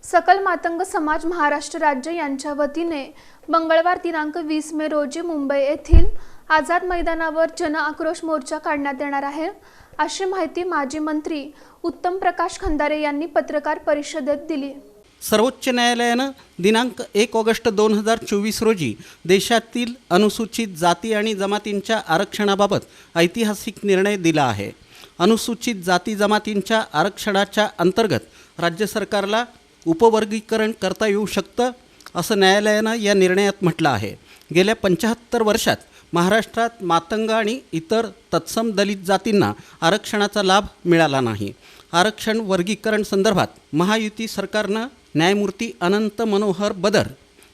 सकल मातंग समाज महाराष्ट्र राज्य यांच्या वतीने मंगळवार दिनांक 20 मे रोजी मुंबई येथील आझाद मैदानावर जन आक्रोश मोर्चा काढण्यात येणार आहे, अशी माहिती माजी मंत्री उत्तम प्रकाश खंदारे यांनी पत्रकार परिषदेत दिली। सर्वोच्च न्यायालयाने दिनांक 1 ऑगस्ट 2024 रोजी देशातील अनुसूचित जाती आणि जमातींच्या आरक्षणाबाबत ऐतिहासिक निर्णय दिला आहे। अनुसूचित जाती जमातींच्या आरक्षणाच्या अंतर्गत राज्य सरकारला उपवर्गीकरण करता येऊ शकतं, असं न्यायालयानं या निर्णयात म्हटलं आहे। गेल्या 75 वर्षात महाराष्ट्रात मातंग आणि इतर तत्सम दलित जातींना आरक्षणाचा लाभ मिळाला नाही। आरक्षण वर्गीकरण संदर्भात महायुती सरकारनं न्यायमूर्ती अनंत मनोहर बदर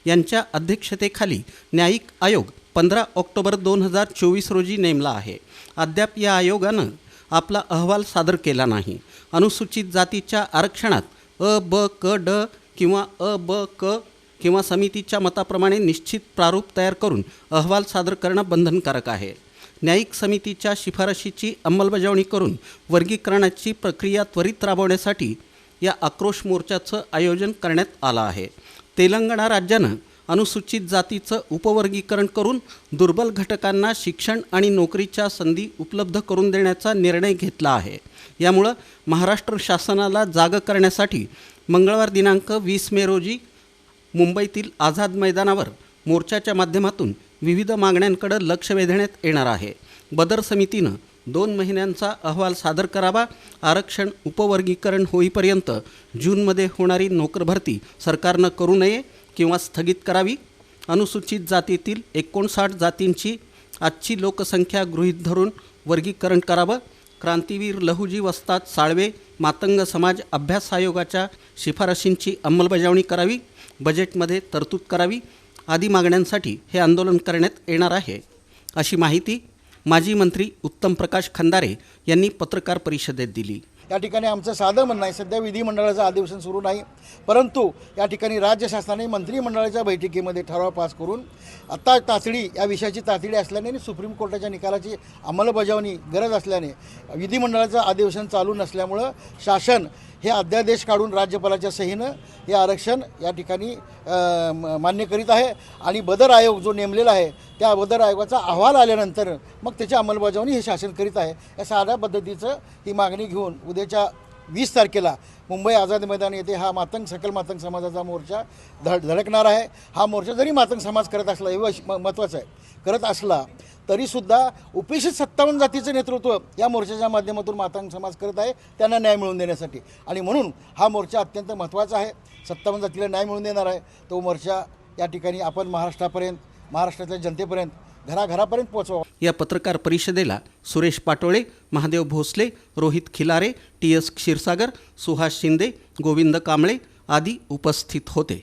यांच्या अध्यक्षतेखाली न्यायिक आयोग 15 ऑक्टोबर 2024 रोजी नेमला आहे। अद्याप या आयोगानं आपला अहवाल सादर केला नाही। अनुसूचित जातीच्या आरक्षणात अ, ब, क, ड किंवा अ, ब, क किंवा समितीच्या मताप्रमाणे निश्चित प्रारूप तयार करून अहवाल सादर करणं बंधनकारक आहे। न्यायिक समितीच्या शिफारशीची अंमलबजावणी करून वर्गीकरणाची प्रक्रिया त्वरित राबवण्यासाठी या आक्रोश मोर्चाचं आयोजन करण्यात आलं आहे। तेलंगणा राज्यानं अनुसूचित जातीचं उपवर्गीकरण करून दुर्बल घटकांना शिक्षण आणि नोकरीच्या संधी उपलब्ध करून देण्याचा निर्णय घेतला आहे। यामुळे महाराष्ट्र शासनाला जाग करण्यासाठी मंगळवार दिनांक 20 मे रोजी मुंबईतील आझाद मैदानावर मोर्चाच्या माध्यमातून विविध मागण्यांकडे लक्ष वेधण्यात येणार आहे। बदर समितीनं 2 महिन्यांचा अहवाल सादर करावा। आरक्षण उपवर्गीकरण होईपर्यंत जूनमध्ये होणारी नोकरभरती सरकारनं करू नये किंवा स्थगित करावी। अनुसूचित जातीतील 59 जातींची आजची लोकसंख्या गृहीत धरून वर्गीकरण करावं। क्रांतीवीर लहुजी वस्ताद साळवे मातंग समाज अभ्यास आयोगाच्या शिफारशींची अंमलबजावणी करावी, बजेटमध्ये तरतूद करावी आदी मागण्यांसाठी हे आंदोलन करण्यात येणार आहे, अशी माहिती माजी मंत्री उत्तम प्रकाश खंदारे यांनी पत्रकार परिषदेत दिली। या ठिकाणी आमचं साधं म्हणणं आहे, सध्या विधिमंडळाचं अधिवेशन सुरू नाही, परंतु या ठिकाणी राज्य शासनाने मंत्रिमंडळाच्या बैठकीमध्ये ठराव पास करून आता तातडी या विषयाची तातडी असल्याने आणि सुप्रीम कोर्टाच्या निकालाची अंमलबजावणी गरज असल्याने विधिमंडळाचं अधिवेशन चालू नसल्यामुळं शासन हे अध्यादेश काढून राज्यपालाच्या सहीनं हे आरक्षण या ठिकाणी मान्य करीत आहे आणि बदर आयोग जो नेमलेला आहे त्या बदर आयोगाचा अहवाल आल्यानंतर मग त्याची अंमलबजावणी हे शासन करीत आहे। या साध्या पद्धतीचं ही मागणी घेऊन उद्याच्या 20 तारखेला मुंबई आझाद मैदान येथे हा सकल मातंग समाजाचा मोर्चा धडकणार आहे। हा मोर्चा जरी मातंग समाज करत असला, हे महत्त्वाचं आहे, करत असला तरीसुद्धा उपेक्षित 57 जातीचं नेतृत्व या मोर्चाच्या माध्यमातून मातंग समाज करत आहे, त्यांना न्याय मिळवून देण्यासाठी। आणि म्हणून हा मोर्चा अत्यंत महत्त्वाचा आहे, 57 जातीला न्याय मिळवून देणार आहे। तो मोर्चा या ठिकाणी आपण महाराष्ट्रातल्या जनतेपर्यंत घराघरापर्यंत पोहोचवा। या पत्रकार परिषदेला सुरेश पाटोळे, महादेव भोसले, रोहित खिलारे, TS क्षीरसागर, सुहास शिंदे, गोविंद कांबळे आदी उपस्थित होते।